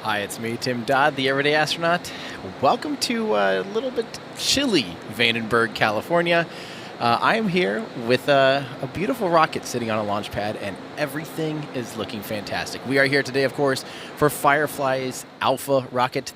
Hi, it's me, Tim Dodd, the Everyday Astronaut. Welcome to a little bit chilly Vandenberg, California. I am here with a beautiful rocket sitting on a launch pad, and everything is looking fantastic. We are here today, of course, for Firefly's Alpha rocket.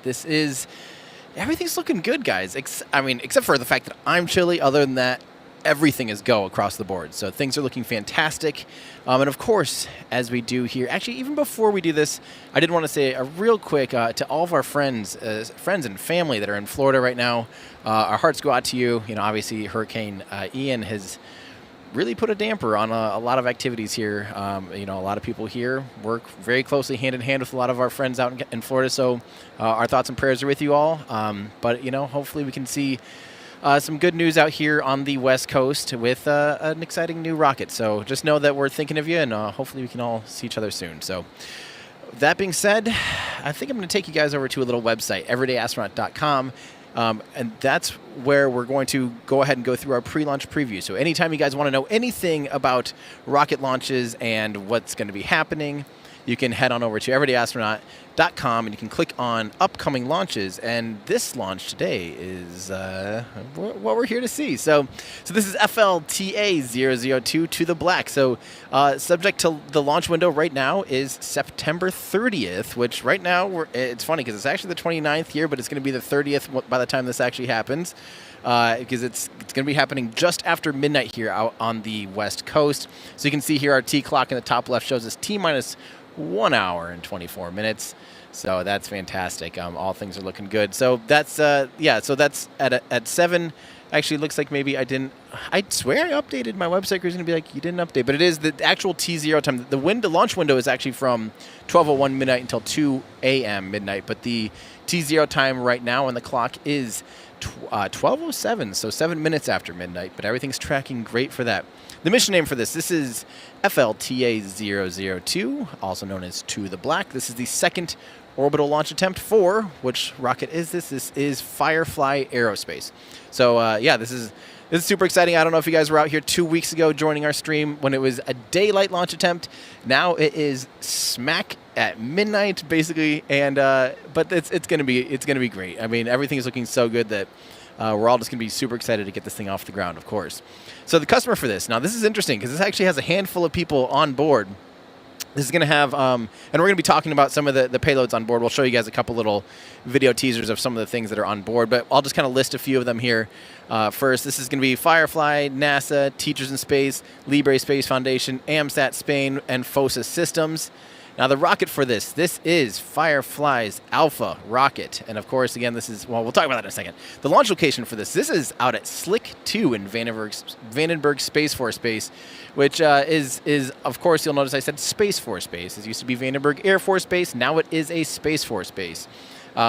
Everything's looking good, guys. Except for the fact that I'm chilly. Other than that, everything is go across the board. So things are looking fantastic. And of course, as we do here, actually, even before we do this, I did want to say a real quick to all of our friends and family that are in Florida right now. Our hearts go out to you. You know, obviously, Hurricane Ian has really put a damper on a lot of activities here. A lot of people here work very closely hand in hand with a lot of our friends out in Florida. So our thoughts and prayers are with you all. But hopefully we can see some good news out here on the West Coast with an exciting new rocket. So just know that we're thinking of you, and hopefully we can all see each other soon. So that being said, I think I'm going to take you guys over to a little website, everydayastronaut.com. And that's where we're going to go ahead and go through our pre-launch preview. So anytime you guys want to know anything about rocket launches and what's going to be happening, you can head on over to everydayastronaut.com and you can click on upcoming launches. And this launch today is what we're here to see. So this is FLTA 002 to the black. So subject to the launch window right now is September 30th, which right now it's funny because it's actually the 29th here, but it's going to be the 30th by the time this actually happens. Because it's going to be happening just after midnight here out on the West Coast. So you can see here our T clock in the top left shows us T minus 1 hour and 24 minutes. So that's fantastic. All things are looking good. So that's So that's at 7. Actually, it looks like maybe I swear I updated my website. It's going to be like, you didn't update. But it is the actual T0 time. The launch window is actually from 12:01 midnight until 2 a.m. midnight. But the T0 time right now on the clock is 12:07, so 7 minutes after midnight. But everything's tracking great for that. The mission name for this is FLTA 002, also known as To the Black. This is the second orbital launch attempt for, which rocket is this? This is Firefly Aerospace. So this is super exciting. I don't know if you guys were out here 2 weeks ago joining our stream when it was a daylight launch attempt. Now it is smack at midnight, basically, and but it's gonna be great. I mean, everything is looking so good that we're all just gonna be super excited to get this thing off the ground, of course. So the customer for this, now this is interesting because this actually has a handful of people on board. This is going to have, and we're going to be talking about some of the payloads on board. We'll show you guys a couple little video teasers of some of the things that are on board, but I'll just kind of list a few of them here. First, this is going to be Firefly, NASA, Teachers in Space, Libre Space Foundation, AMSAT Spain, and FOSA Systems. Now, the rocket for this is Firefly's Alpha rocket. And, of course, again, we'll talk about that in a second. The launch location for this is out at Slick 2 in Vandenberg Space Force Base, which is, of course, you'll notice I said Space Force Base. It used to be Vandenberg Air Force Base. Now it is a Space Force Base.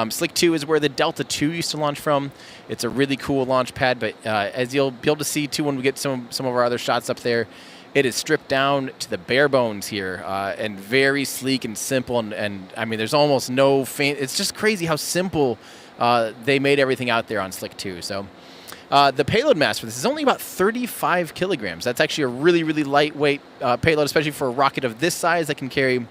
Slick 2 is where the Delta II used to launch from. It's a really cool launch pad, but as you'll be able to see, too, when we get some of our other shots up there, it is stripped down to the bare bones here and very sleek and simple. And I mean, there's almost no it's just crazy how simple they made everything out there on Slick 2. So the payload mass for this is only about 35 kilograms. That's actually a really, really lightweight payload, especially for a rocket of this size that can carry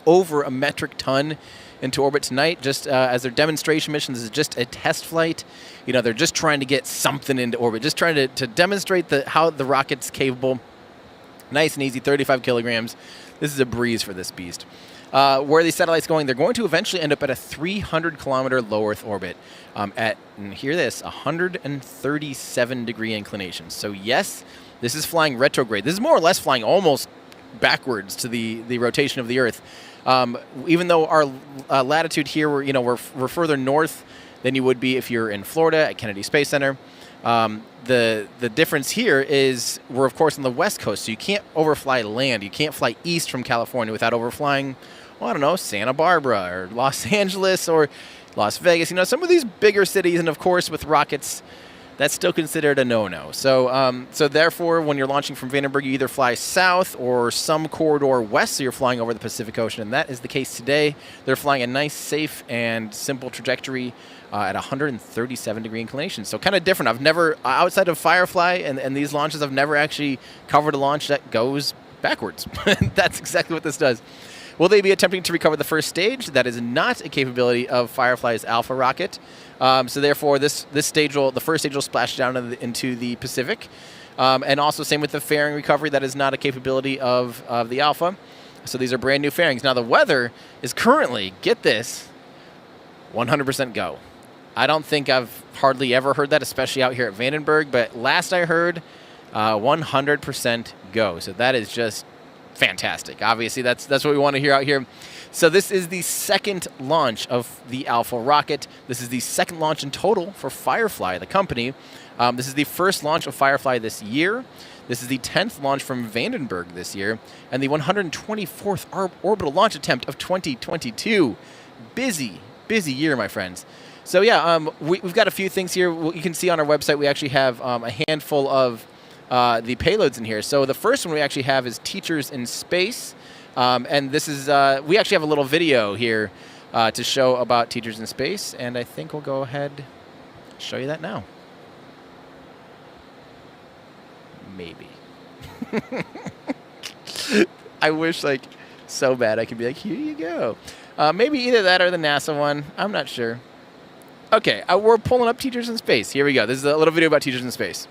over a metric ton into orbit tonight. Just as their demonstration mission, this is just a test flight. They're just trying to get something into orbit, just trying to demonstrate how the rocket's capable. Nice and easy, 35 kilograms. This is a breeze for this beast. Where are these satellites going? They're going to eventually end up at a 300-kilometer low Earth orbit at, and hear this, 137-degree inclination. So yes, this is flying retrograde. This is more or less flying almost backwards to the rotation of the Earth. Even though our latitude here, we're further north than you would be if you're in Florida at Kennedy Space Center. The difference here is we're, of course, on the West Coast, so you can't overfly land. You can't fly east from California without overflying, Santa Barbara or Los Angeles or Las Vegas. Some of these bigger cities, and, of course, with rockets, that's still considered a no-no. So therefore, when you're launching from Vandenberg, you either fly south or some corridor west, so you're flying over the Pacific Ocean, and that is the case today. They're flying a nice, safe, and simple trajectory at 137-degree inclination. So kind of different. I've never, outside of Firefly and these launches, I've never actually covered a launch that goes backwards. That's exactly what this does. Will they be attempting to recover the first stage? That is not a capability of Firefly's Alpha rocket. So therefore, the first stage will splash down into the Pacific. And also same with the fairing recovery. That is not a capability of the Alpha. So these are brand new fairings. Now the weather is currently, get this, 100% go. I don't think I've hardly ever heard that, especially out here at Vandenberg. But last I heard, 100% go. So that is just fantastic. Obviously, that's what we want to hear out here. So this is the second launch of the Alpha rocket. This is the second launch in total for Firefly, the company. This is the first launch of Firefly this year. This is the 10th launch from Vandenberg this year, and the 124th orbital launch attempt of 2022. Busy year, my friends. So yeah, we've got a few things here. You can see on our website we actually have a handful of the payloads in here. So the first one we actually have is Teachers in Space. And this is, we actually have a little video here to show about Teachers in Space. And I think we'll go ahead and show you that now. Maybe. I wish, like, so bad I could be like, here you go. Maybe either that or the NASA one. I'm not sure. Okay, we're pulling up Teachers in Space. Here we go. This is a little video about Teachers in Space.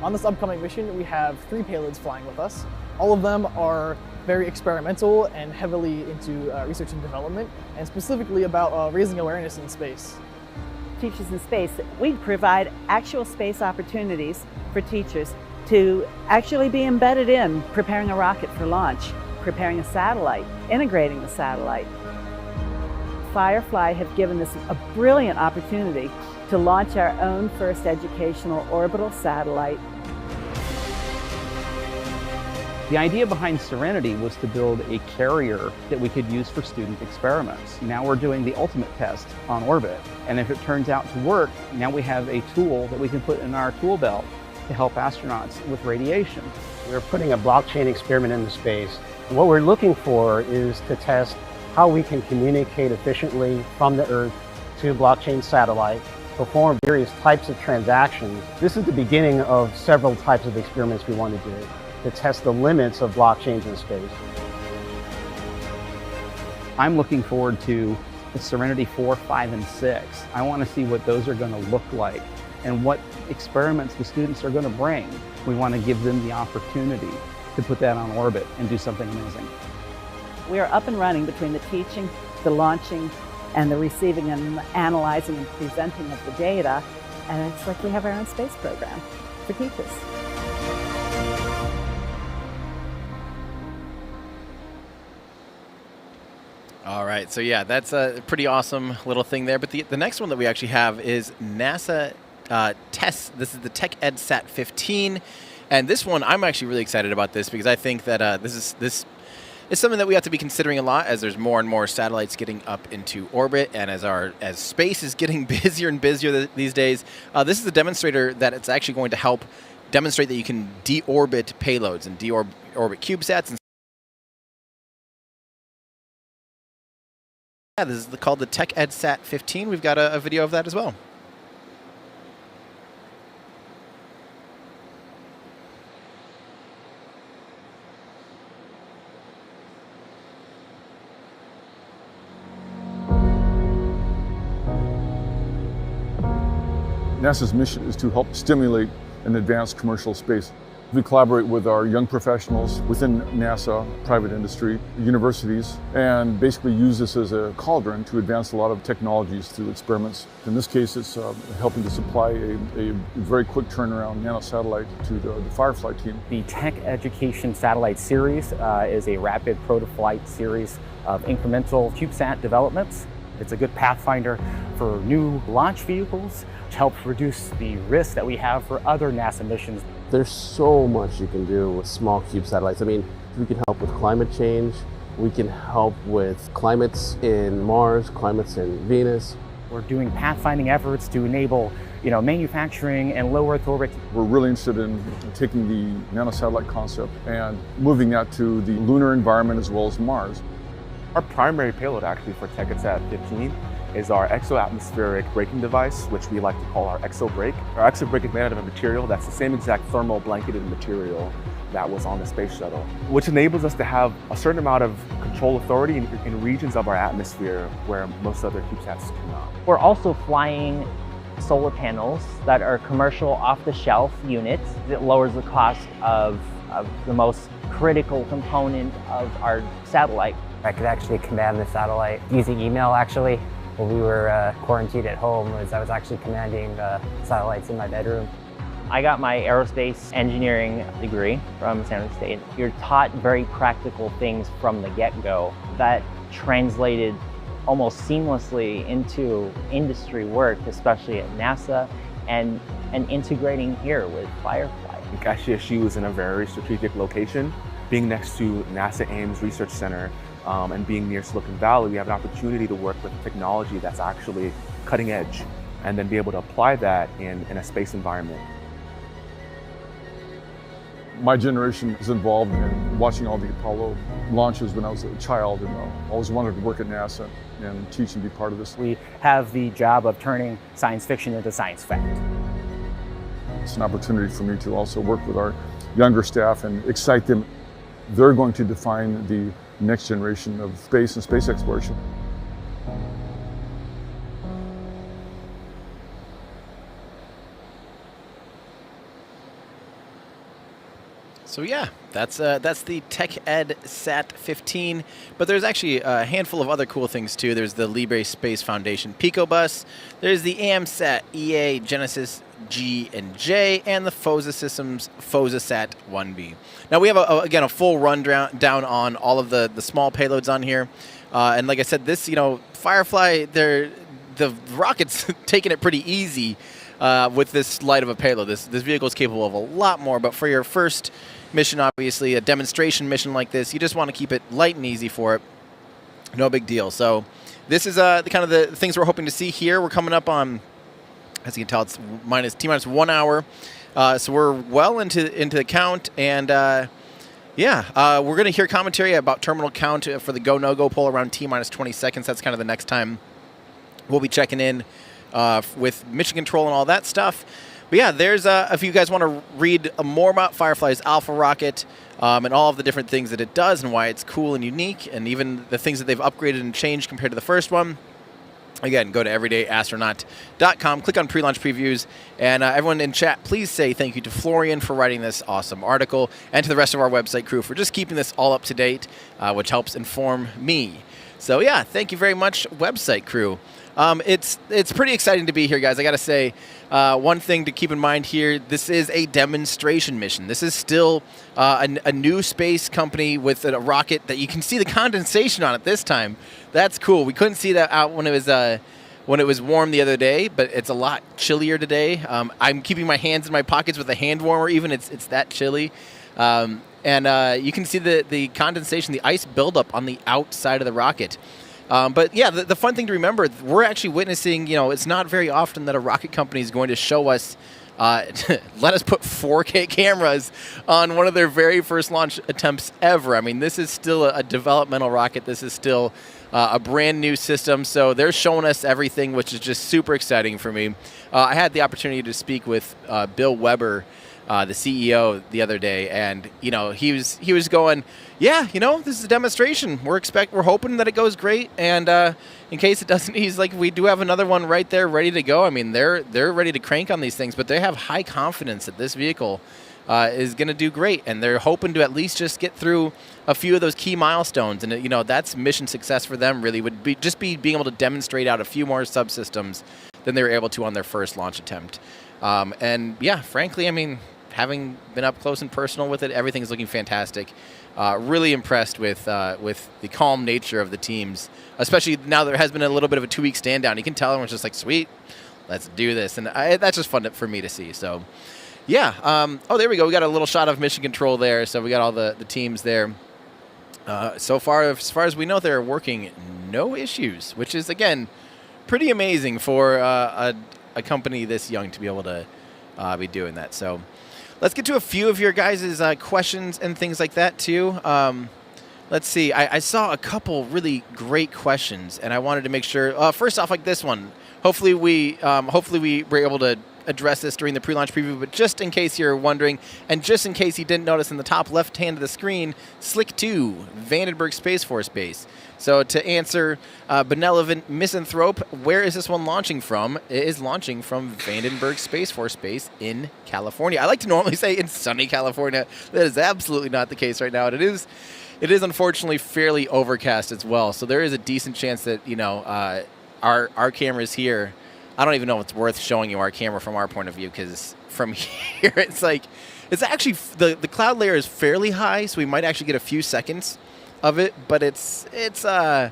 On this upcoming mission, we have 3 payloads flying with us. All of them are very experimental and heavily into research and development, and specifically about raising awareness in space. Teachers in Space, we provide actual space opportunities for teachers to actually be embedded in preparing a rocket for launch, preparing a satellite, integrating the satellite. Firefly have given us a brilliant opportunity to launch our own first educational orbital satellite. The idea behind Serenity was to build a carrier that we could use for student experiments. Now we're doing the ultimate test on orbit, and if it turns out to work, now we have a tool that we can put in our tool belt to help astronauts with radiation. We're putting a blockchain experiment into space. What we're looking for is to test how we can communicate efficiently from the Earth to a blockchain satellite, perform various types of transactions. This is the beginning of several types of experiments we want to do to test the limits of blockchains in space. I'm looking forward to the Serenity 4, 5, and 6. I want to see what those are going to look like and what experiments the students are going to bring. We want to give them the opportunity to put that on orbit and do something amazing. We are up and running between the teaching, the launching, and the receiving and analyzing and presenting of the data. And it's like we have our own space program for teachers. All right, so yeah, that's a pretty awesome little thing there. But the next one that we actually have is NASA tests. This is the Tech Ed Sat 15. And this one, I'm actually really excited about this because I think that this is something that we have to be considering a lot as there's more and more satellites getting up into orbit, and as space is getting busier and busier these days. This is a demonstrator that it's actually going to help demonstrate that you can deorbit payloads and deorbit CubeSats. And yeah, this is called the Tech Ed Sat 15. We've got a video of that as well. NASA's mission is to help stimulate and advance commercial space. We collaborate with our young professionals within NASA, private industry, universities, and basically use this as a cauldron to advance a lot of technologies through experiments. In this case, it's helping to supply a very quick turnaround nanosatellite to the Firefly team. The Tech Education Satellite Series is a rapid proto-flight series of incremental CubeSat developments. It's a good pathfinder for new launch vehicles, which helps reduce the risk that we have for other NASA missions. There's so much you can do with small cube satellites. I mean, we can help with climate change. We can help with climates in Mars, climates in Venus. We're doing pathfinding efforts to enable, manufacturing and low Earth orbit. We're really interested in taking the nanosatellite concept and moving that to the lunar environment as well as Mars. Our primary payload actually for TechEdsat 15 is our exo-atmospheric braking device, which we like to call our exo-brake. Our exo-brake is made out of a material that's the same exact thermal blanketed material that was on the space shuttle, which enables us to have a certain amount of control authority in regions of our atmosphere where most other CubeSats cannot. We're also flying solar panels that are commercial off-the-shelf units. It lowers the cost of the most critical component of our satellite. I could actually command the satellite using email actually. While we were quarantined at home, I was actually commanding the satellites in my bedroom. I got my aerospace engineering degree from San Jose State. You're taught very practical things from the get-go. That translated almost seamlessly into industry work, especially at NASA, and integrating here with Firefly. SJSU is in a very strategic location. Being next to NASA Ames Research Center and being near Silicon Valley, we have an opportunity to work with technology that's actually cutting edge and then be able to apply that in a space environment. My generation is involved in watching all the Apollo launches when I was a child, and always wanted to work at NASA and teach and be part of this. We have the job of turning science fiction into science fact. It's an opportunity for me to also work with our younger staff and excite them. They're going to define the next generation of space and space exploration. So yeah, that's the Tech Ed Sat 15, but there's actually a handful of other cool things too. There's the Libre Space Foundation Pico Bus, there's the AMSat EA Genesis G and J, and the FOSA Systems FOSA-SAT 1B. Now we have again a full rundown on all of the small payloads on here, and like I said, this Firefly, the rocket's taking it pretty easy with this light of a payload. This vehicle is capable of a lot more, but for your first mission, obviously a demonstration mission like this, you just want to keep it light and easy for it. No big deal. So this is the kind of the things we're hoping to see here. We're coming up on, as you can tell, it's T-minus 1 hour. So we're well into the count, and we're going to hear commentary about terminal count for the go no go poll around T-minus 20 seconds. That's kind of the next time we'll be checking in with mission control and all that stuff. But yeah, there's if you guys want to read more about Firefly's Alpha rocket and all of the different things that it does and why it's cool and unique, and even the things that they've upgraded and changed compared to the first one, again, go to everydayastronaut.com, click on pre-launch previews, and everyone in chat, please say thank you to Florian for writing this awesome article, and to the rest of our website crew for just keeping this all up to date, which helps inform me. So yeah, thank you very much, website crew. It's pretty exciting to be here, guys. I got to say, one thing to keep in mind here, this is a demonstration mission. This is still a new space company with a rocket that you can see the condensation on it this time. That's cool. We couldn't see that out when it was warm the other day, but it's a lot chillier today. I'm keeping my hands in my pockets with a hand warmer, even it's that chilly. And you can see the condensation, the ice buildup on the outside of the rocket. But yeah, the fun thing to remember, we're actually witnessing, it's not very often that a rocket company is going to show us, let us put 4K cameras on one of their very first launch attempts ever. I mean, this is still a developmental rocket. This is still a brand new system. So they're showing us everything, which is just super exciting for me. I had the opportunity to speak with Bill Weber, the CEO, the other day, and he was going, yeah, this is a demonstration. We're hoping that it goes great, and in case it doesn't, he's like, we do have another one right there ready to go. I mean, they're ready to crank on these things, but they have high confidence that this vehicle is going to do great, and they're hoping to at least just get through a few of those key milestones, and that's mission success for them. Really, would be being able to demonstrate out a few more subsystems than they were able to on their first launch attempt. And yeah, frankly, I mean, having been up close and personal with it, everything's looking fantastic. Really impressed with the calm nature of the teams, especially now there has been a little bit of a 2-week stand down. You can tell everyone's just like, sweet, let's do this. And that's just fun for me to see. So yeah. Oh, there we go. We got a little shot of mission control there. So we got all the teams there. So far, as far as we know, they're working no issues, which is, again, pretty amazing for a company this young to be able to be doing that. So let's get to a few of your guys' questions and things like that, too. Let's see. I saw a couple really great questions, and I wanted to make sure. First off, like this one. Hopefully we were able to address this during the pre-launch preview. But just in case you're wondering, and just in case you didn't notice, in the top left hand of the screen, Slick 2, Vandenberg Space Force Base. So to answer Benevolent Misanthrope, where is this one launching from? It is launching from Vandenberg Space Force Base in California. I like to normally say in sunny California. That is absolutely not the case right now. And it is unfortunately fairly overcast as well. So there is a decent chance that, our cameras here, I don't even know if it's worth showing you our camera from our point of view, because from here it's actually, the cloud layer is fairly high, so we might actually get a few seconds of it, but I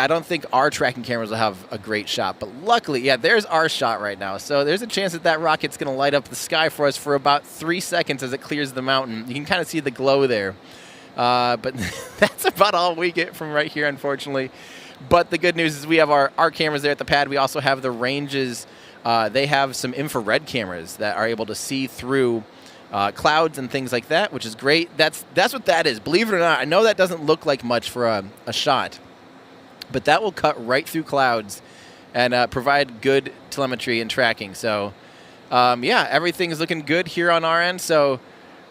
don't think our tracking cameras will have a great shot. But luckily, there's our shot right now. So there's a chance that rocket's going to light up the sky for us for about 3 seconds as it clears the mountain. You can kind of see the glow there. But that's about all we get from right here, unfortunately. But the good news is we have our cameras there at the pad. We also have the ranges. They have some infrared cameras that are able to see through clouds and things like that, which is great. That's what that is. Believe it or not, I know that doesn't look like much for a shot, but that will cut right through clouds and provide good telemetry and tracking. So, everything is looking good here on our end. So,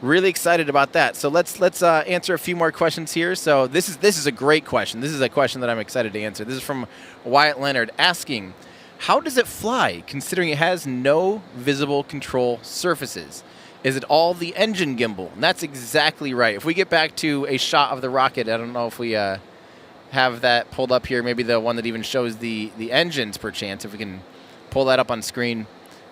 really excited about that. So let's answer a few more questions here. So this is a great question. This is a question that I'm excited to answer. This is from Wyatt Leonard asking, how does it fly considering it has no visible control surfaces? Is it all the engine gimbal? And that's exactly right. If we get back to a shot of the rocket, I don't know if we have that pulled up here, maybe the one that even shows the engines per chance, if we can pull that up on screen.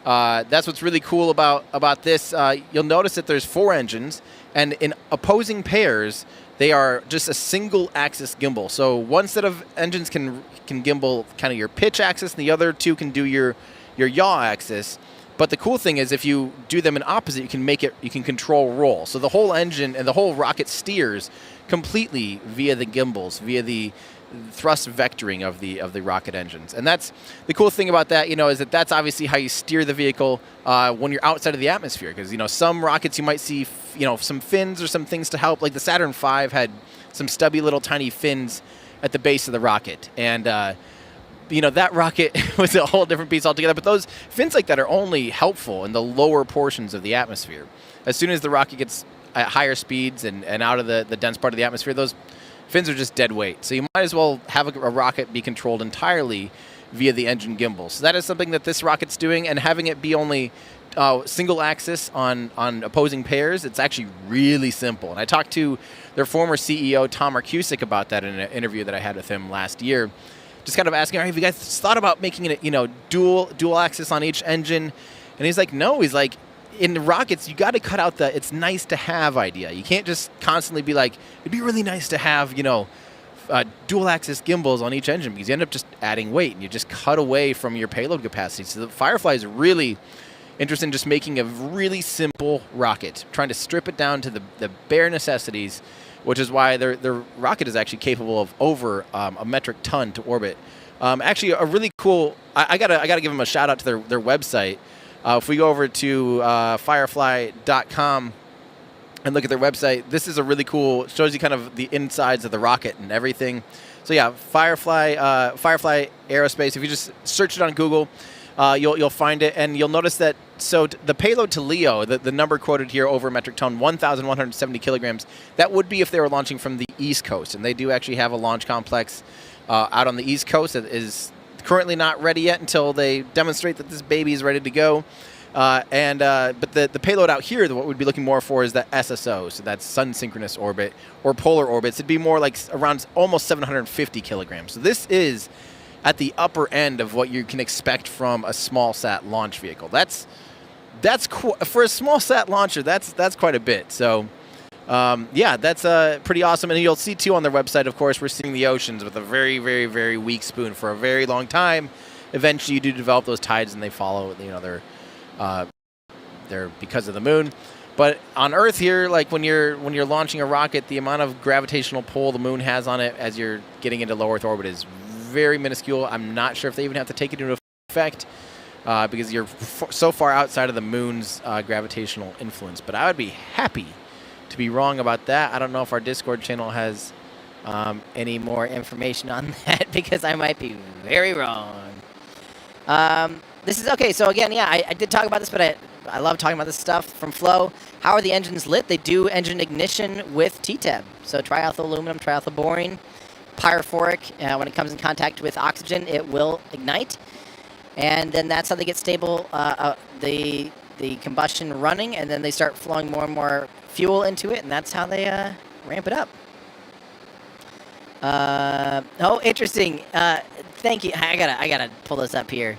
That's what's really cool about this. You'll notice that there's 4 engines, and in opposing pairs, they are just a single axis gimbal. So one set of engines can gimbal kind of your pitch axis, and the other 2 can do your yaw axis. But the cool thing is, if you do them in opposite, you can control roll. So the whole engine and the whole rocket steers completely via the gimbals, via the thrust vectoring of the rocket engines. And that's the cool thing about that, is that's obviously how you steer the vehicle when you're outside of the atmosphere. Because, some rockets you might see, some fins or some things to help. Like the Saturn V had some stubby little tiny fins at the base of the rocket. And, that rocket was a whole different piece altogether. But those fins like that are only helpful in the lower portions of the atmosphere. As soon as the rocket gets at higher speeds and out of the dense part of the atmosphere, those fins are just dead weight. So you might as well have a rocket be controlled entirely via the engine gimbal. So that is something that this rocket's doing, and having it be only single axis on opposing pairs, it's actually really simple. And I talked to their former CEO, Tom Marcusic, about that in an interview that I had with him last year. Just kind of asking, have you guys thought about making it, dual axis on each engine? And he's like, no. He's like, in the rockets, you got to cut out the it's nice to have idea. You can't just constantly be like, it'd be really nice to have, dual axis gimbals on each engine, because you end up just adding weight and you just cut away from your payload capacity. So the Firefly is really interested in just making a really simple rocket, trying to strip it down to the bare necessities, which is why their rocket is actually capable of over a metric ton to orbit. Actually, a really cool, I gotta give them a shout out to their website. If we go over to firefly.com and look at their website, this is a really cool, shows you kind of the insides of the rocket and everything. So yeah, Firefly Aerospace, if you just search it on Google, you'll find it, and you'll notice that, so the payload to LEO, the number quoted here over a metric ton, 1,170 kilograms, that would be if they were launching from the East Coast, and they do actually have a launch complex out on the East Coast that is currently not ready yet until they demonstrate that this baby is ready to go. But the payload out here, what we'd be looking more for is the SSO, so that's sun synchronous orbit or polar orbits. It'd be more like around almost 750 kilograms. So this is at the upper end of what you can expect from a small sat launch vehicle. That's for a small sat launcher. That's quite a bit. So. That's pretty awesome. And you'll see, too, on their website, of course, we're seeing the oceans with a very, very, very weak spoon for a very long time. Eventually, you do develop those tides, and they follow, they're because of the moon. But on Earth here, like when you're launching a rocket, the amount of gravitational pull the moon has on it as you're getting into low Earth orbit is very minuscule. I'm not sure if they even have to take it into effect because you're so far outside of the moon's gravitational influence. But I would be happy to be wrong about that. I don't know if our Discord channel has any more information on that because I might be very wrong. This is okay. So again, yeah, I did talk about this, but I love talking about this stuff from Flow. How are the engines lit? They do engine ignition with TTEB. So triethyl aluminum, triethyl boron, pyrophoric. When it comes in contact with oxygen, it will ignite. And then that's how they get stable, the combustion running, and then they start flowing more and more fuel into it, and that's how they ramp it up. Oh, interesting. Thank you. I gotta pull this up here.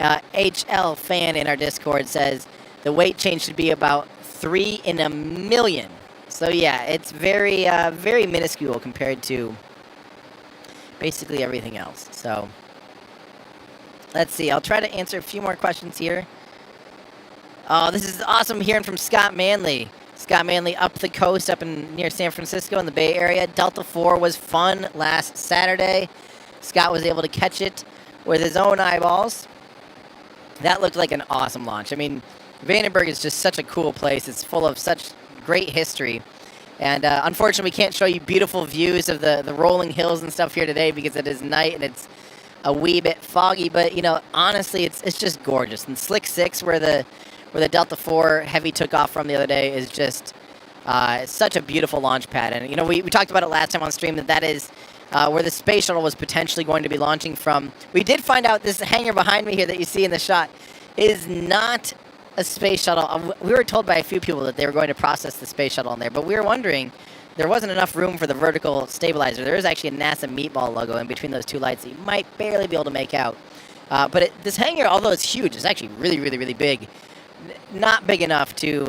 HL fan in our Discord says the weight change should be about 3 in a million. So yeah, it's very very minuscule compared to basically everything else. So let's see. I'll try to answer a few more questions here. Oh, this is awesome hearing from Scott Manley. Scott Manley up the coast, up in near San Francisco in the Bay Area. Delta 4 was fun last Saturday. Scott was able to catch it with his own eyeballs. That looked like an awesome launch. I mean, Vandenberg is just such a cool place. It's full of such great history. And unfortunately, we can't show you beautiful views of the rolling hills and stuff here today because it is night and it's a wee bit foggy. But, you know, honestly, it's just gorgeous. And Slick 6, where the Delta 4 Heavy took off from the other day, is just such a beautiful launch pad. And, you know, we talked about it last time on stream that is where the space shuttle was potentially going to be launching from. We did find out this hangar behind me here that you see in the shot is not a space shuttle. We were told by a few people that they were going to process the space shuttle in there, but we were wondering, there wasn't enough room for the vertical stabilizer. There is actually a NASA meatball logo in between those two lights that you might barely be able to make out. But this hangar, although it's huge, is actually really, really, really big. Not big enough to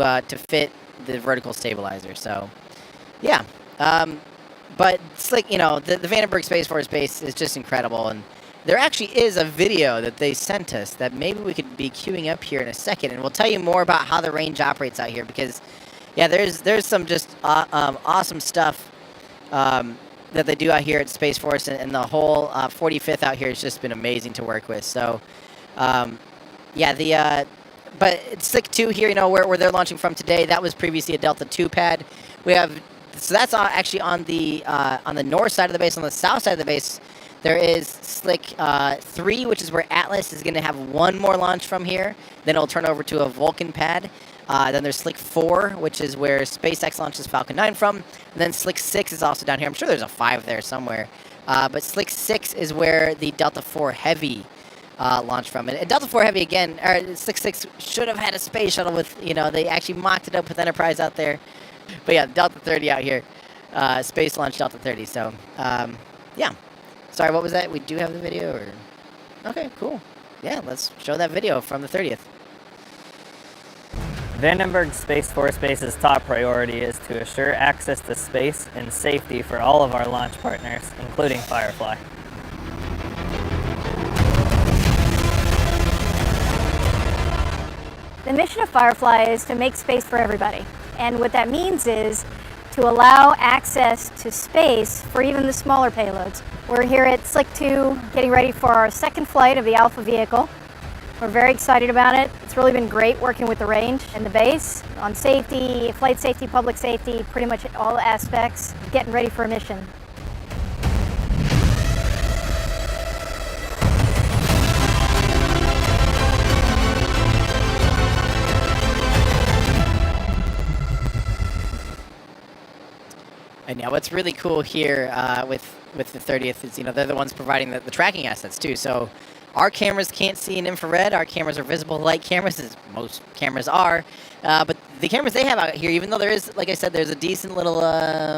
fit the vertical stabilizer. So, yeah. But it's like, you know, the Vandenberg Space Force Base is just incredible. And there actually is a video that they sent us that maybe we could be queuing up here in a second. And we'll tell you more about how the range operates out here because, yeah, there's some just awesome stuff that they do out here at Space Force. And the whole 45th out here has just been amazing to work with. So, yeah, but it's Slick 2 here, you know, where they're launching from today. That was previously a Delta 2 pad. We have, so that's actually on the north side of the base. On the south side of the base, there is Slick 3, which is where Atlas is going to have one more launch from here. Then it'll turn over to a Vulcan pad. Then there's Slick 4, which is where SpaceX launches Falcon 9 from. And then Slick 6 is also down here. I'm sure there's a 5 there somewhere. But Slick 6 is where the Delta 4 Heavy launched from. And Delta 4 Heavy, again, or Slick 6 should have had a space shuttle with, you know, they actually mocked it up with Enterprise out there. But yeah, Delta 30 out here. Space launch Delta 30. So, yeah. Sorry, what was that? We do have the video? Or okay, cool. Yeah, let's show that video from the 30th. Vandenberg Space Force Base's top priority is to assure access to space and safety for all of our launch partners, including Firefly. The mission of Firefly is to make space for everybody. And what that means is to allow access to space for even the smaller payloads. We're here at Slick 2 getting ready for our second flight of the Alpha vehicle. We're very excited about it. It's really been great working with the range and the base on safety, flight safety, public safety, pretty much all aspects, getting ready for a mission. And yeah, what's really cool here with the 30th is, you know, they're the ones providing the tracking assets too. So our cameras can't see in infrared. Our cameras are visible light cameras, as most cameras are. But the cameras they have out here, even though there is, like I said, there's a decent little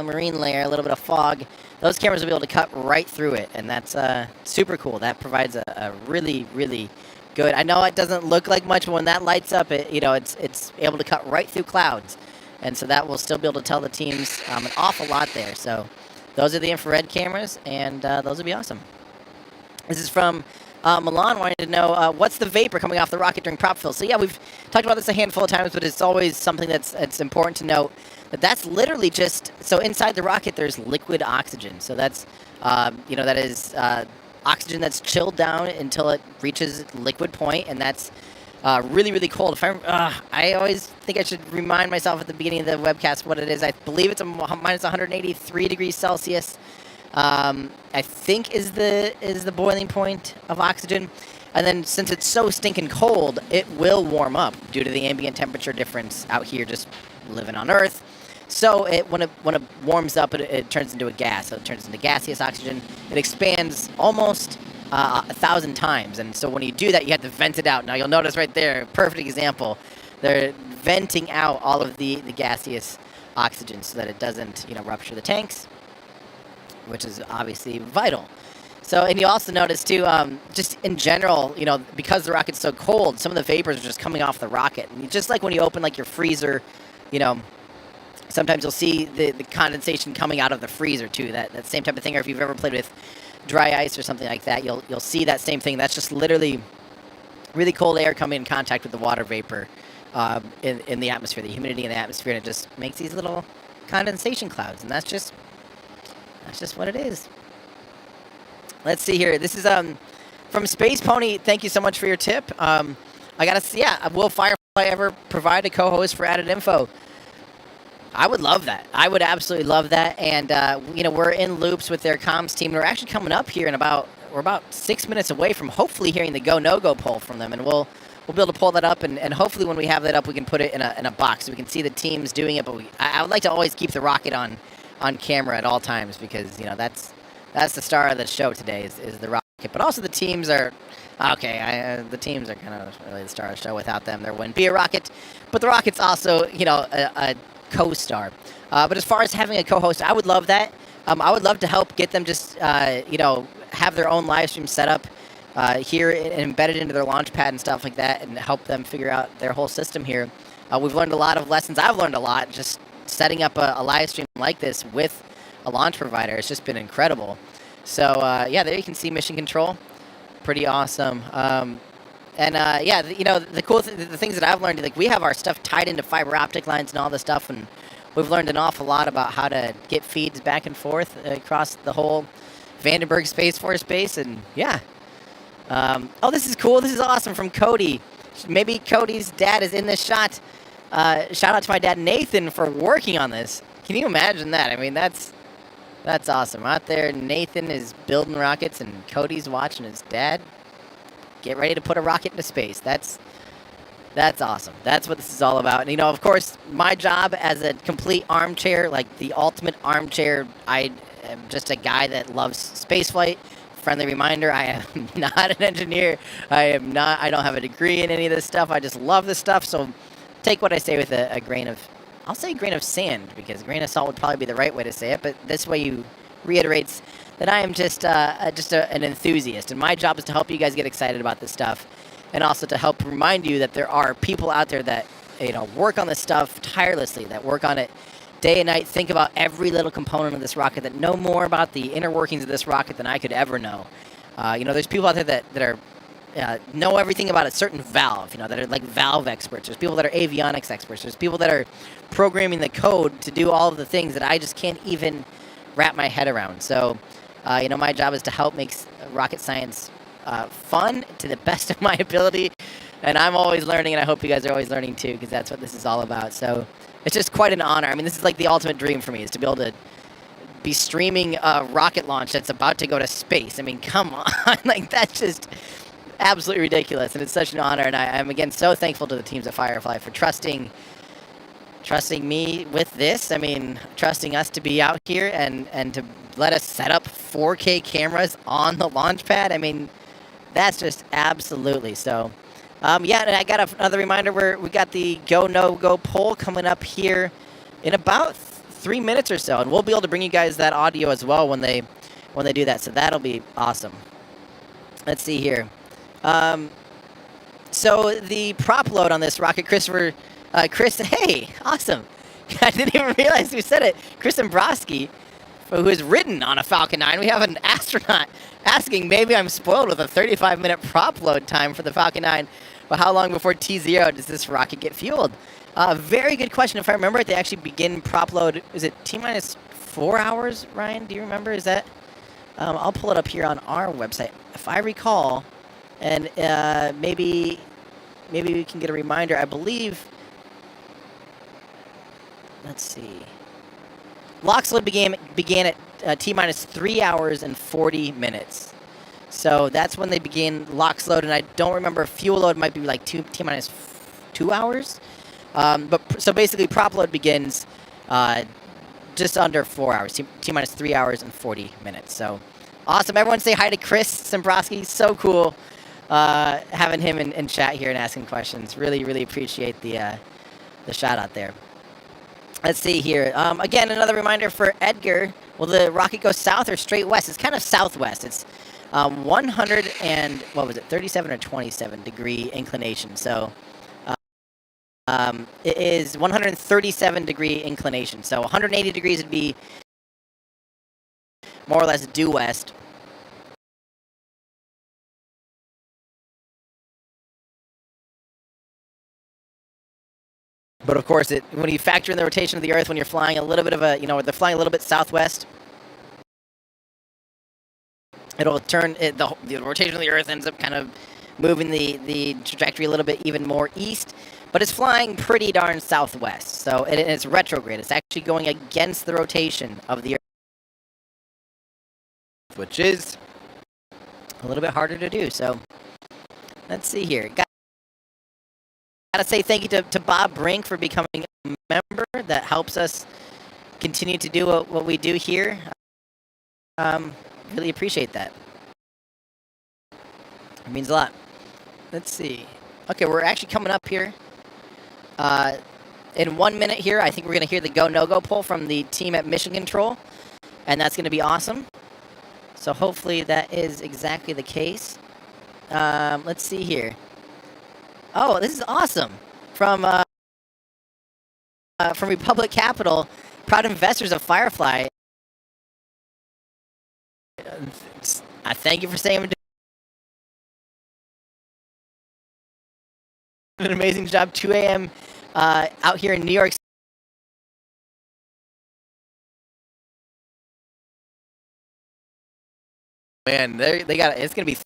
marine layer, a little bit of fog, those cameras will be able to cut right through it. And that's super cool. That provides a really, really good. I know it doesn't look like much, but when that lights up, it's able to cut right through clouds. And so that will still be able to tell the teams an awful lot there. So those are the infrared cameras, and those will be awesome. This is from Milan wanting to know, what's the vapor coming off the rocket during prop fill? So yeah, we've talked about this a handful of times, but it's always something that's important to note. That's literally just, so inside the rocket there's liquid oxygen. So that's, you know, that is oxygen that's chilled down until it reaches liquid point, and that's really, really cold. I always think think I should remind myself at the beginning of the webcast what it is. I believe it's a minus 183 degrees Celsius. I think is the boiling point of oxygen. And then since it's so stinking cold, it will warm up due to the ambient temperature difference out here just living on Earth. So when it warms up, it turns into a gas. So it turns into gaseous oxygen. It expands almost 1,000 times. And so when you do that, you have to vent it out. Now you'll notice right there, perfect example. They're venting out all of the gaseous oxygen so that it doesn't, rupture the tanks, which is obviously vital. So, and you also notice too, just in general, because the rocket's so cold, some of the vapors are just coming off the rocket. And just like when you open like your freezer, sometimes you'll see the condensation coming out of the freezer too. That same type of thing. Or if you've ever played with dry ice or something like that, you'll see that same thing. That's just literally really cold air coming in contact with the water vapor in the atmosphere, the humidity in the atmosphere, and it just makes these little condensation clouds. And that's just what it is. Let's see here. This is from Space Pony. Thank you so much for your tip. I gotta see. Yeah, will Firefly ever provide a co-host for Added Info? I would love that. I would absolutely love that. And we're in loops with their comms team. We're actually coming up here we're about 6 minutes away from hopefully hearing the go no go poll from them, and we'll be able to pull that up. And hopefully when we have that up, we can put it in a box so we can see the teams doing it. But I would like to always keep the rocket on camera at all times because that's the star of the show today is the rocket. But also the teams are okay. The teams are kind of really the star of the show. Without them, there wouldn't be a rocket. But the rocket's also a co-star. But as far as having a co-host, I would love that. I would love to help get them just have their own live stream set up here and embedded into their launch pad and stuff like that, and help them figure out their whole system here. We've learned a lot of lessons. I've learned a lot just setting up a live stream like this with a launch provider. It's just been incredible. So there you can see mission control. Pretty awesome. The cool the things that I've learned, like we have our stuff tied into fiber optic lines and all this stuff, and we've learned an awful lot about how to get feeds back and forth across the whole Vandenberg Space Force Base. And this is cool. This is awesome from Cody. Maybe Cody's dad is in this shot. Shout out to my dad Nathan for working on this. Can you imagine that? I mean, that's awesome. Out there, Nathan is building rockets, and Cody's watching his dad get ready to put a rocket into space. That's awesome. That's what this is all about. And of course, my job as a complete armchair, like the ultimate armchair, I am just a guy that loves spaceflight. Friendly reminder, I am not an engineer. I don't have a degree in any of this stuff. I just love this stuff. So take what I say with a grain of, I'll say grain of sand, because a grain of salt would probably be the right way to say it, but this way you reiterates that I am just an enthusiast, and my job is to help you guys get excited about this stuff, and also to help remind you that there are people out there that work on this stuff tirelessly, that work on it day and night, think about every little component of this rocket, that know more about the inner workings of this rocket than I could ever know. There's people out there that are know everything about a certain valve, that are like valve experts. There's people that are avionics experts. There's people that are programming the code to do all of the things that I just can't even wrap my head around. So, my job is to help make rocket science fun to the best of my ability. And I'm always learning, and I hope you guys are always learning too, because that's what this is all about. So it's just quite an honor. I mean, this is like the ultimate dream for me, is to be able to be streaming a rocket launch that's about to go to space. I mean, come on. Like, that's just absolutely ridiculous, and it's such an honor. And I'm again so thankful to the teams at Firefly for trusting me with this. I mean, trusting us to be out here and to let us set up 4K cameras on the launch pad. I mean, that's just absolutely so. And I got another reminder where we got the go no go poll coming up here in about 3 minutes or so, and we'll be able to bring you guys that audio as well when they do that. So that'll be awesome. Let's see here. So the prop load on this rocket, Chris, hey, awesome. I didn't even realize who said it. Chris Dombrowski, who has ridden on a Falcon 9. We have an astronaut asking, maybe I'm spoiled with a 35-minute prop load time for the Falcon 9, but how long before T0 does this rocket get fueled? Very good question. If I remember it, they actually begin prop load, is it T-minus 4 hours, Ryan? Do you remember? Is that? I'll pull it up here on our website. If I recall, and maybe we can get a reminder. I believe let's see. Lock load began at T-minus 3 hours and 40 minutes. So that's when they began LOX load, and I don't remember, fuel load might be like T-minus 2 hours. So basically prop load begins just under 4 hours, T-minus 3 hours and 40 minutes. So awesome. Everyone say hi to Chris Sembrowski. So cool having him in chat here and asking questions. Really, really appreciate the shout out there. Let's see here. Again, another reminder for Edgar. Will the rocket go south or straight west? It's kind of southwest. It's 37 or 27 degree inclination. So it is 137 degree inclination. So 180 degrees would be more or less due west. But of course, when you factor in the rotation of the Earth, when you're flying a little bit of they're flying a little bit southwest, it'll turn the rotation of the Earth ends up kind of moving the trajectory a little bit even more east, but it's flying pretty darn southwest. So it's retrograde. It's actually going against the rotation of the Earth, which is a little bit harder to do. So let's see here. Gotta say thank you to Bob Brink for becoming a member. That helps us continue to do what we do here. Really appreciate that. It means a lot. Let's see. Okay, we're actually coming up here. In 1 minute here, I think we're going to hear the go, no-go poll from the team at Mission Control, and that's going to be awesome. So hopefully that is exactly the case. Let's see here. Oh, this is awesome. From Republic Capital, proud investors of Firefly. I thank you for saying an amazing job. 2 a.m. Out here in New York. Man, they got it's gonna be.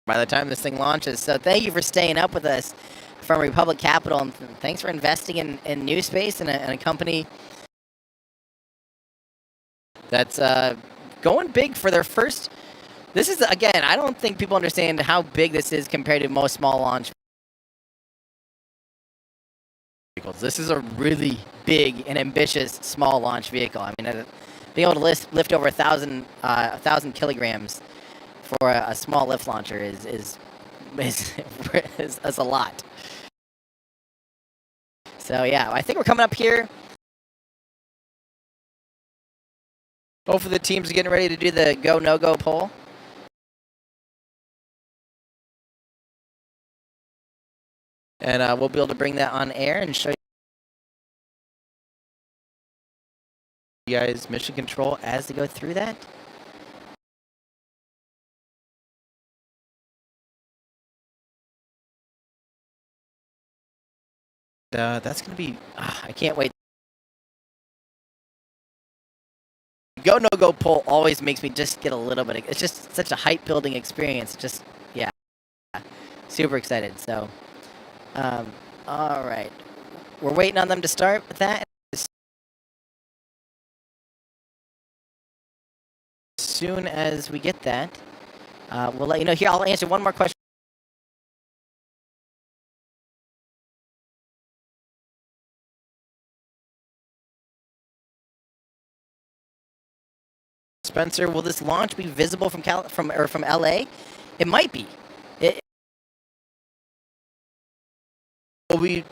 By the time this thing launches. So thank you for staying up with us from Republic Capital, and thanks for investing in New Space and a company that's going big for their first. This is, again, I don't think people understand how big this is compared to most small launch vehicles. This is a really big and ambitious small launch vehicle. I mean, being able to lift over 1,000 kilograms for a small lift launcher is a lot. So yeah, I think we're coming up here. Hopefully the teams are getting ready to do the go no go poll. And we'll be able to bring that on air and show you guys Mission Control as they go through that. That's going to be, I can't wait. Go, no go poll always makes me just get a little bit, it's just such a hype building experience. Just, yeah, super excited. So, all right. We're waiting on them to start with that. As soon as we get that, we'll let you know. Here, I'll answer one more question. Spencer, will this launch be visible from LA? It might be. It will be,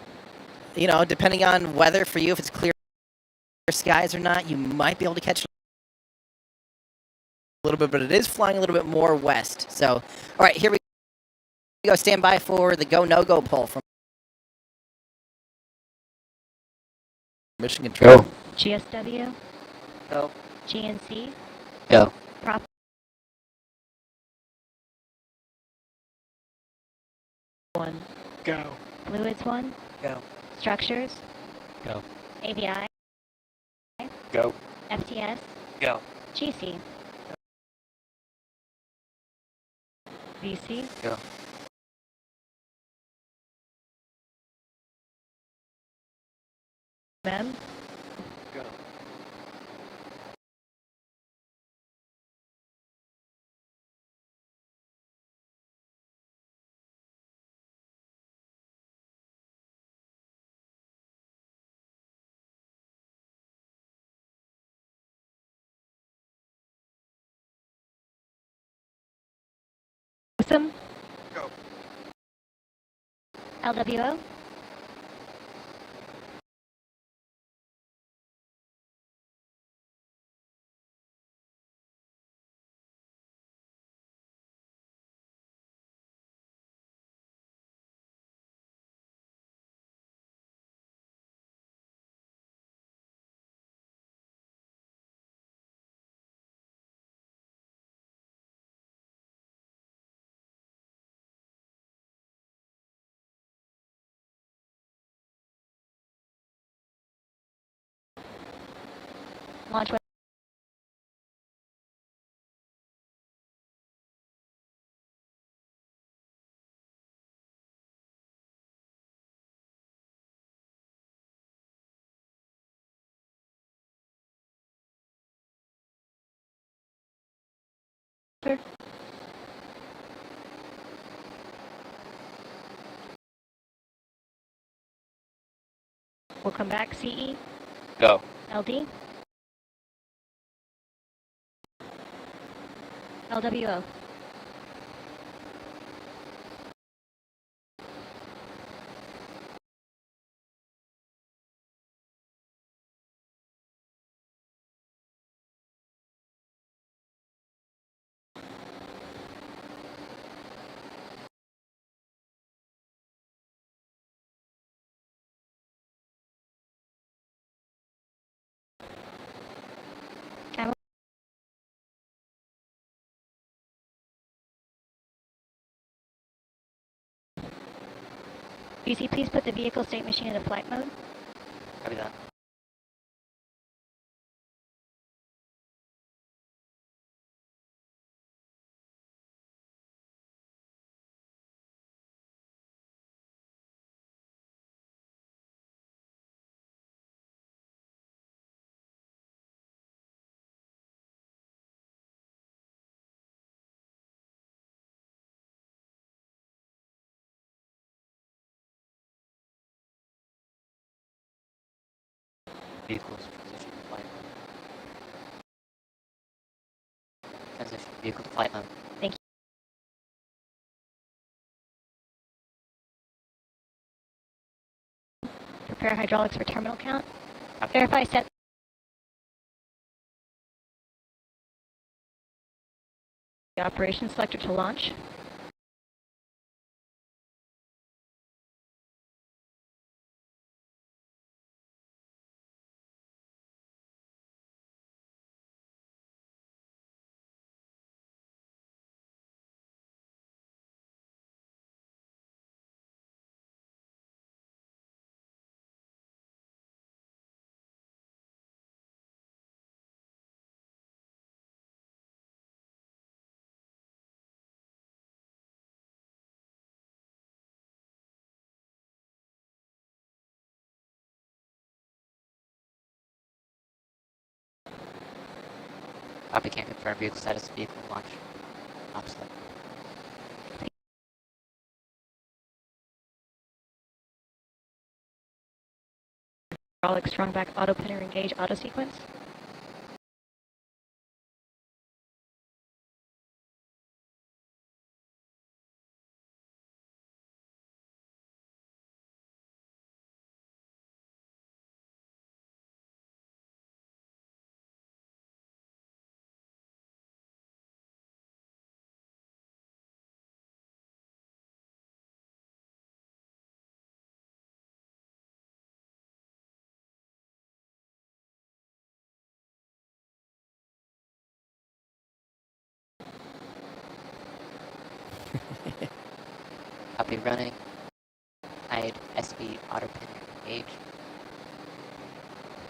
depending on weather for you, if it's clear skies or not, you might be able to catch it a little bit, but it is flying a little bit more west. So, all right, here we go. Stand by for the go no go poll from Mission Control. Go. GSW. Go. GNC. Go. Prop. One. Go. Fluids one. Go. Structures. Go. AVI. Go. FTS. Go. GC. VC. Go. MEM. Go. System. Go. LWO. Launch. We'll come back. CE. Go. LD. LWO. Camera. VC, please put the vehicle state machine into flight mode. Copy that. Vehicles transition to flight mode. Transition vehicle to flight mode. Thank you. Prepare hydraulics for terminal count. Verify set. The operation selector to launch. Copy, can confirm vehicle status, vehicle launch. Opposite. Hydraulics strong back auto pinner engage auto sequence. Copy running. Hide SB auto pinner engage.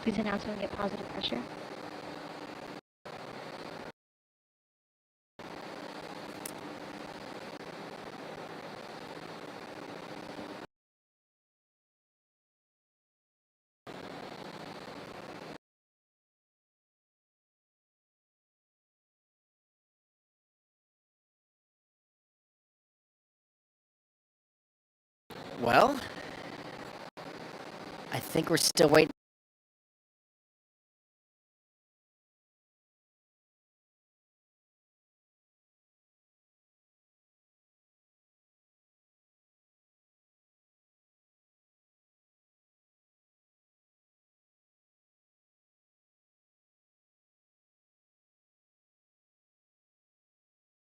Please announce when we get positive pressure. Well, I think we're still waiting.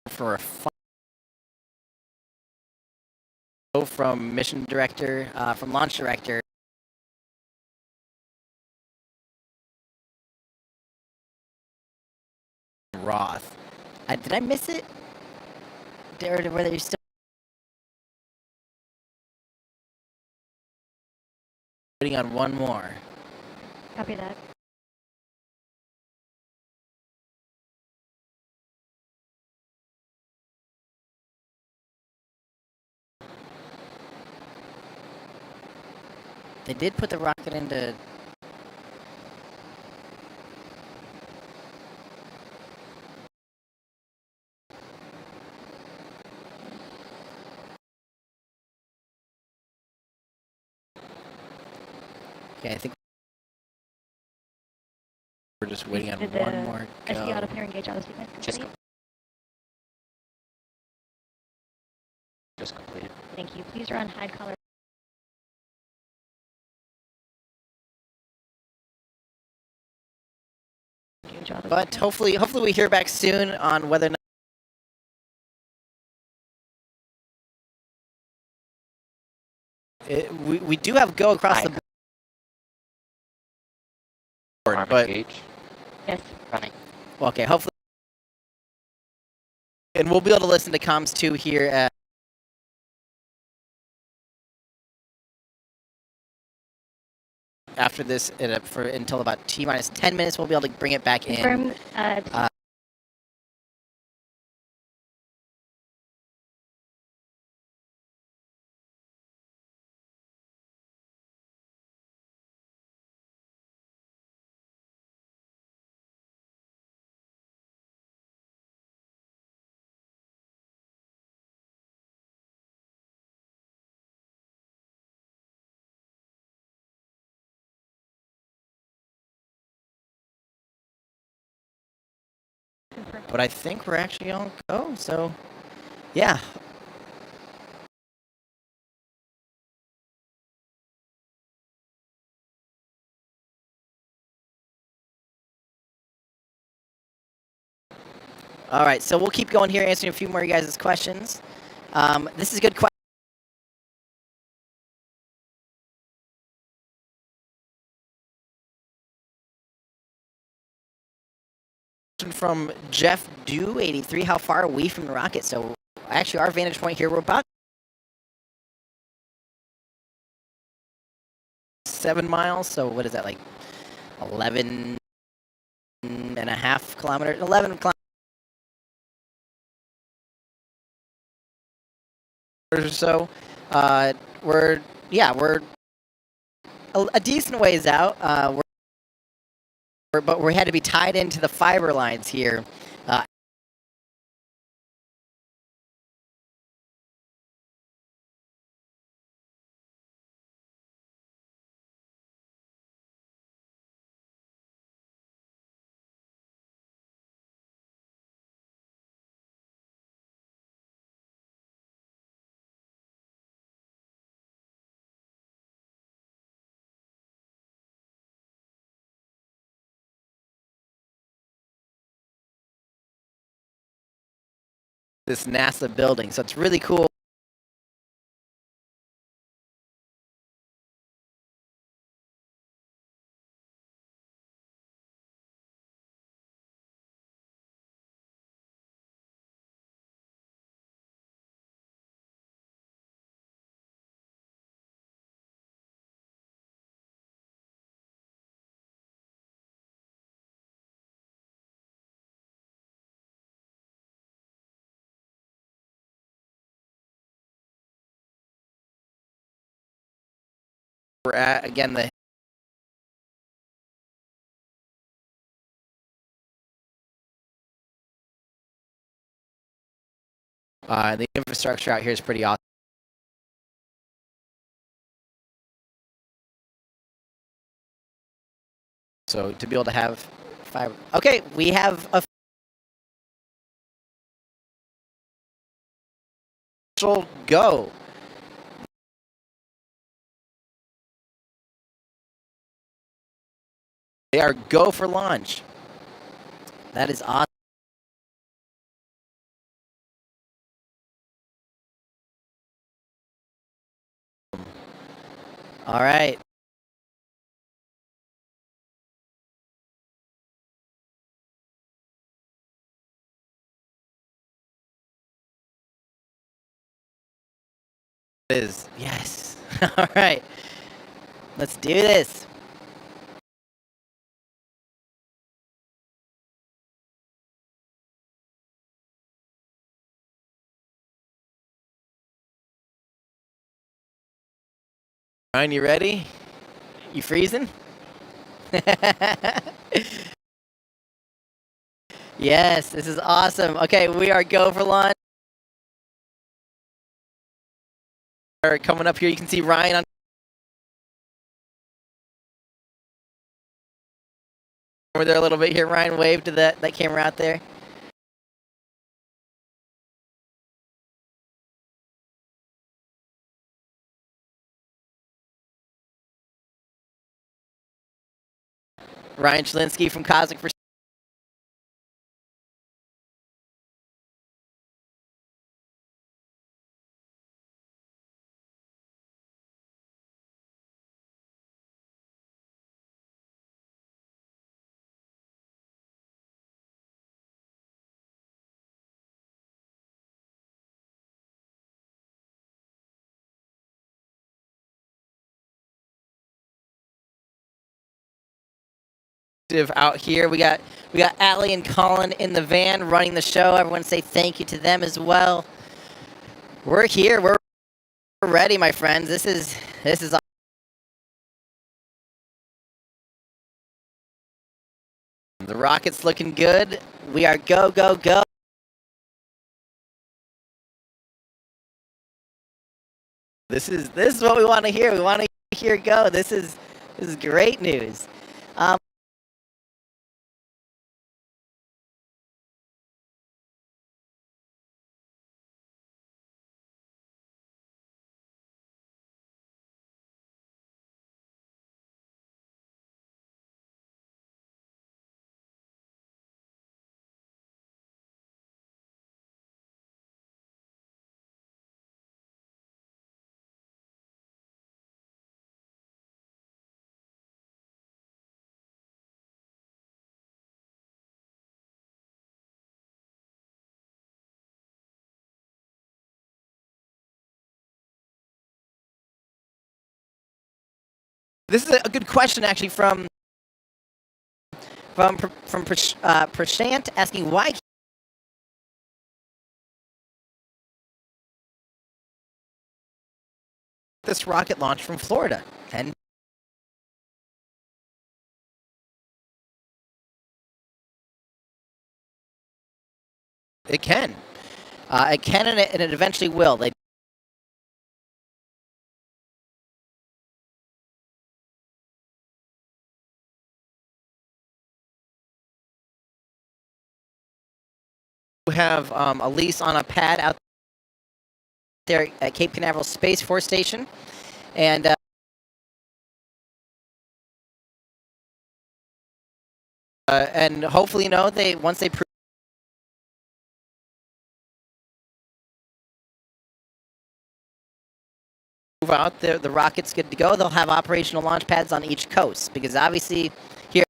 For a from mission director, from launch director. Roth. Did I miss it? Or were they still waiting on one more? Copy that. They did put the rocket into. Okay, I think we're just waiting on one more go. I see auto pair engage auto statement complete. Just completed. Thank you. Please run hide color. But hopefully we hear back soon on whether or not we do have go across the board, but yes, running. Well, okay, hopefully, and we'll be able to listen to comms too here. After this, until about T-minus 10 minutes, we'll be able to bring it back in. But I think we're actually on go, so yeah. All right, so we'll keep going here, answering a few more of you guys' questions. This is a good question. From Jeff Do 83, how far are we from the rocket? So actually our vantage point here, we're about 7 miles. So what is that, like 11 and a half kilometers? 11 kilometers or so. We're a decent ways out. But we had to be tied into the fiber lines here. This NASA building, so it's really cool. We're at, again, the infrastructure out here is pretty awesome. So to be able to have 5. Okay, we have a official go. They are go for launch. That is awesome. All right. Is yes. All right. Let's do this. Ryan, you ready? You freezing? Yes, this is awesome. Okay, we are go for launch. Coming up here, you can see Ryan on over there a little bit here. Ryan, wave to that camera out there. Ryan Chalinsky from Cosmic for out here. We got Allie and Colin in the van running the show. Everyone say thank you to them as well. We're here. We're ready, my friends. This is the rocket's looking good. We are go, go, go. This is what we want to hear. We want to hear go. This is great news. This is a good question, actually, from Prashant asking why this rocket launch from Florida. And it can. It can, and it eventually will. They have a lease on a pad out there at Cape Canaveral Space Force Station, and hopefully, once they prove out the rocket's good to go, they'll have operational launch pads on each coast, because obviously here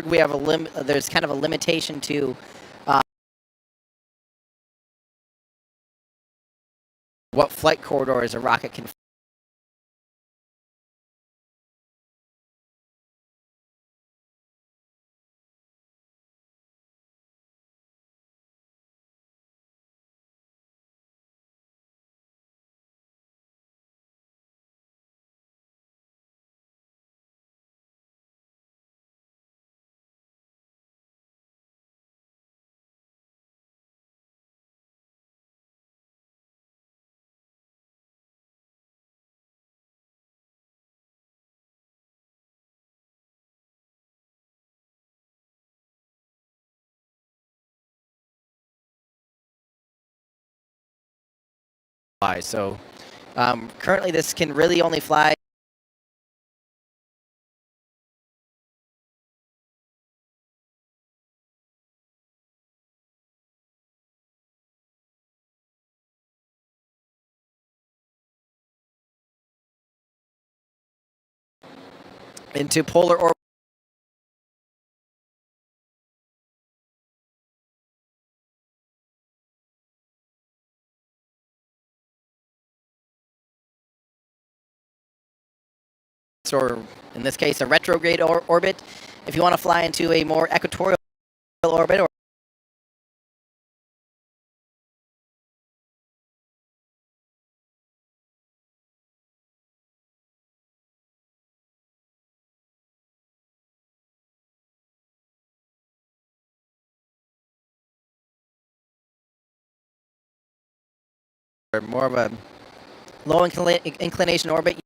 we have there's kind of a limitation to what flight corridors a rocket can fly. So currently this can really only fly into polar orbit. Or in this case, a retrograde orbit. If you want to fly into a more equatorial orbit, or more of a low inclination orbit,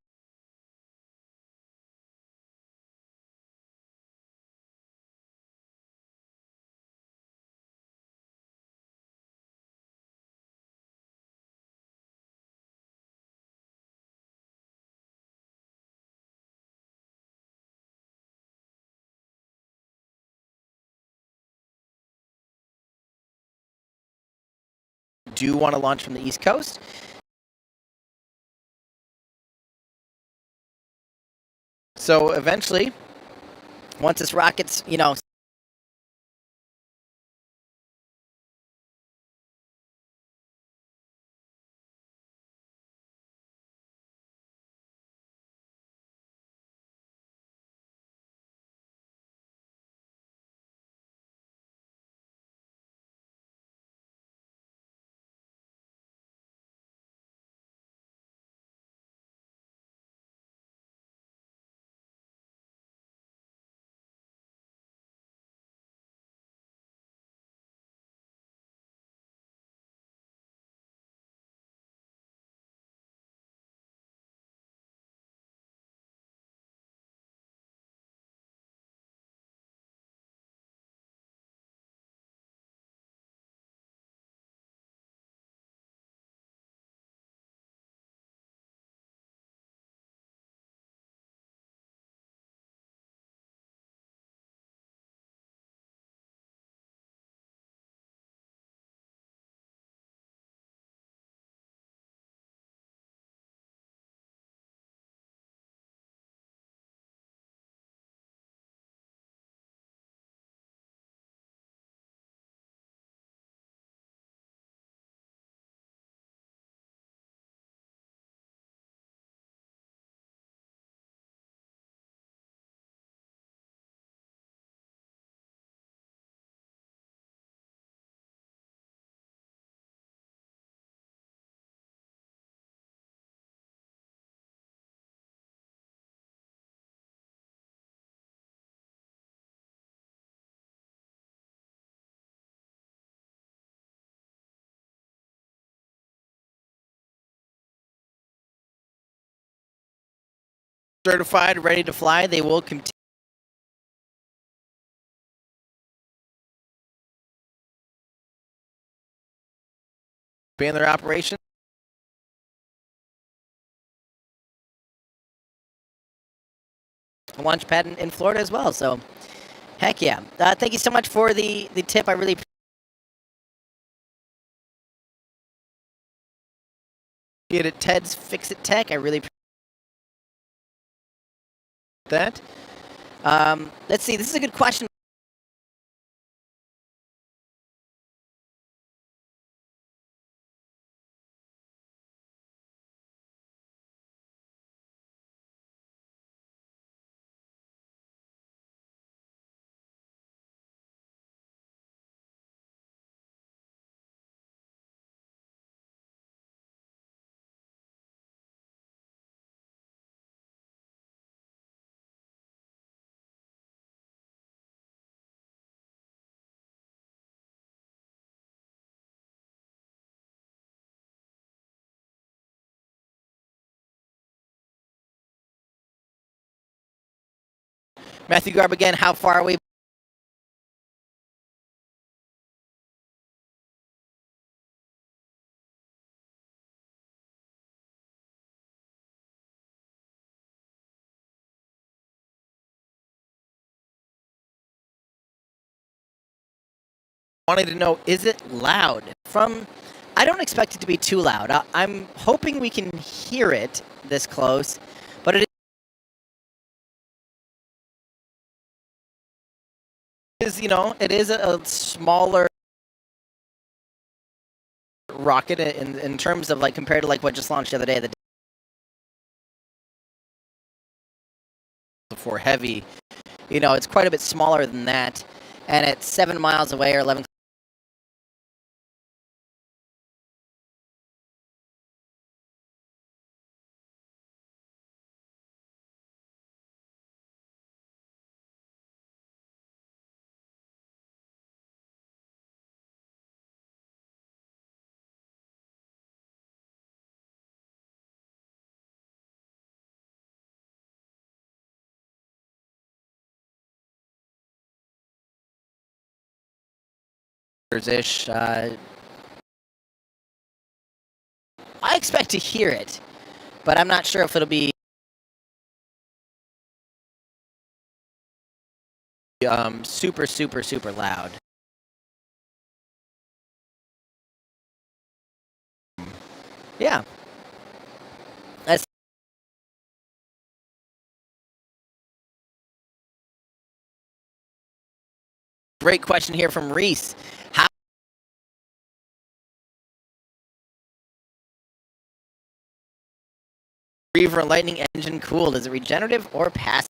do want to launch from the East Coast. So eventually, once this rocket's, certified, ready to fly. They will continue expand their operation. A launch pad in Florida as well. So, heck yeah. Thank you so much for the tip. I really appreciate it. Ted's Fix It Tech. I really appreciate that. Let's see. This is a good question. Matthew Garb again. How far away? wanted to know, is it loud? I don't expect it to be too loud. I'm hoping we can hear it this close, but it is, it is a smaller rocket in terms of compared to what just launched the other day. For heavy, it's quite a bit smaller than that, and it's 7 miles away or 11. Ish. I expect to hear it, but I'm not sure if it'll be super, super, super loud. Yeah. That's great question here from Reese. How Reaver Lightning engine cooled? Is it regenerative or passive?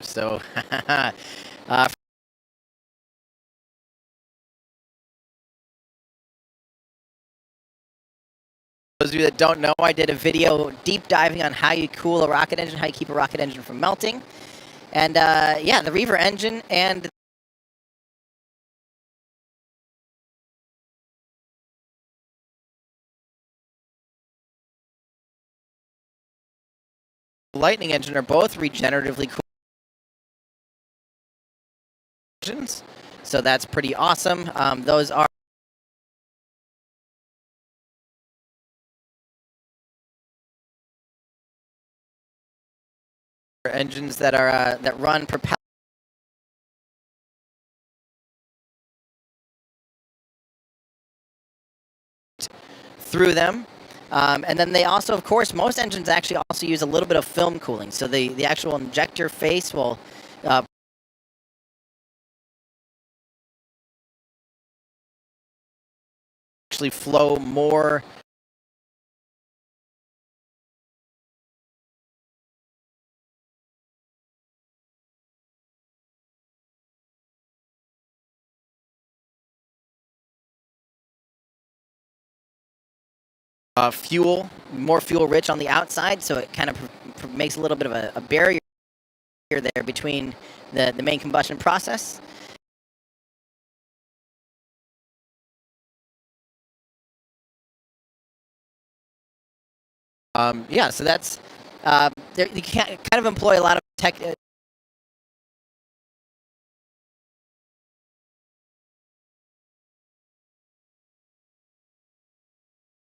So, for those of you that don't know, I did a video deep diving on how you cool a rocket engine, how you keep a rocket engine from melting. And yeah, the Reaver engine and the Lightning engine are both regeneratively cooled engines. So that's pretty awesome. Those are engines that are that run propellers through them. And then they also, of course, most engines actually also use a little bit of film cooling. So the actual injector face will actually flow more fuel, more fuel rich on the outside. So it kind of makes a little bit of a barrier there between the main combustion process. Yeah, so that's you can kind of employ a lot of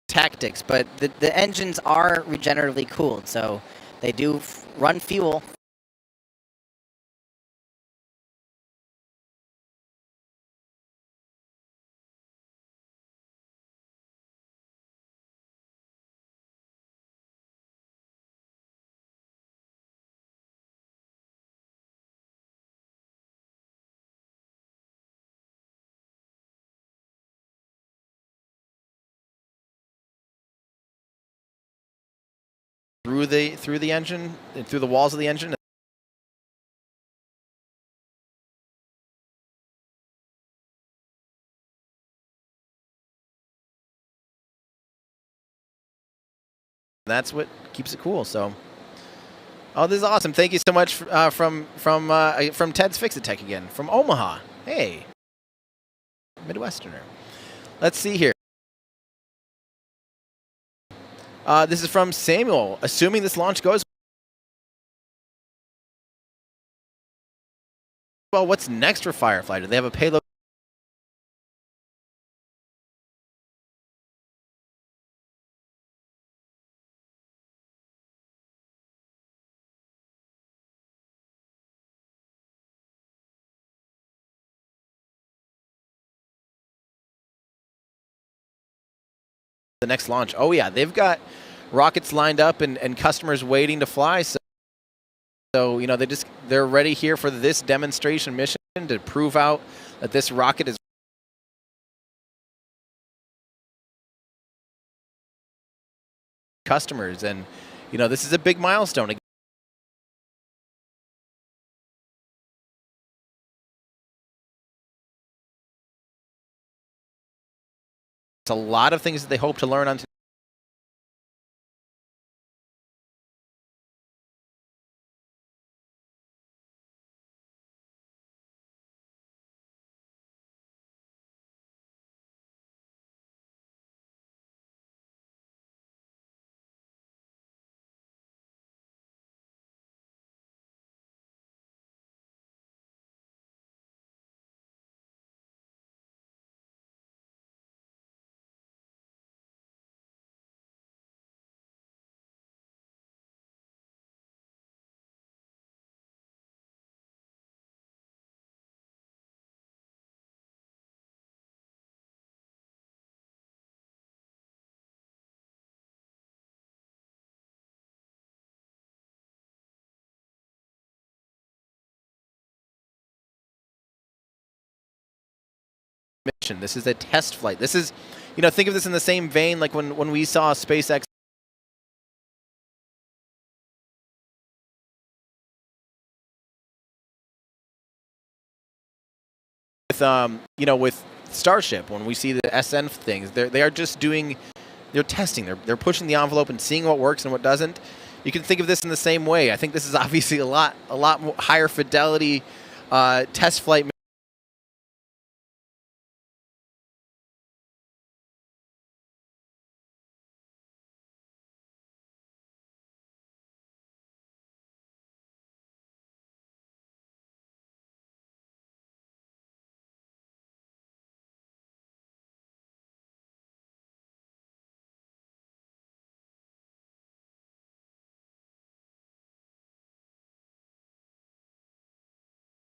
tactics, but the engines are regeneratively cooled, so they do run fuel. Through the engine, through the walls of the engine. That's what keeps it cool. So, oh, this is awesome. Thank you so much from Ted's Fix-It Tech again from Omaha. Hey, Midwesterner. Let's see here. This is from Samuel. Assuming this launch goes well, what's next for Firefly? Do they have a payload? The next launch. Oh yeah, they've got rockets lined up and customers waiting to fly. So you know they're ready here for this demonstration mission to prove out that this rocket is customers, and you know this is a big milestone. It's a lot of things that they hope to learn on. Mission. This is a test flight. This is, you know, think of this in the same vein like when we saw SpaceX with you know, with Starship, when we see the SN things, they are just doing, they're testing, they're pushing the envelope and seeing what works and what doesn't. You can think of this in the same way. I think this is obviously a lot more higher fidelity test flight.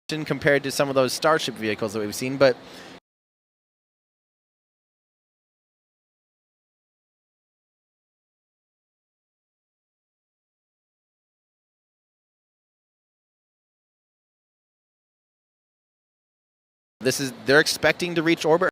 Compared to some of those Starship vehicles that we've seen, but they're expecting to reach orbit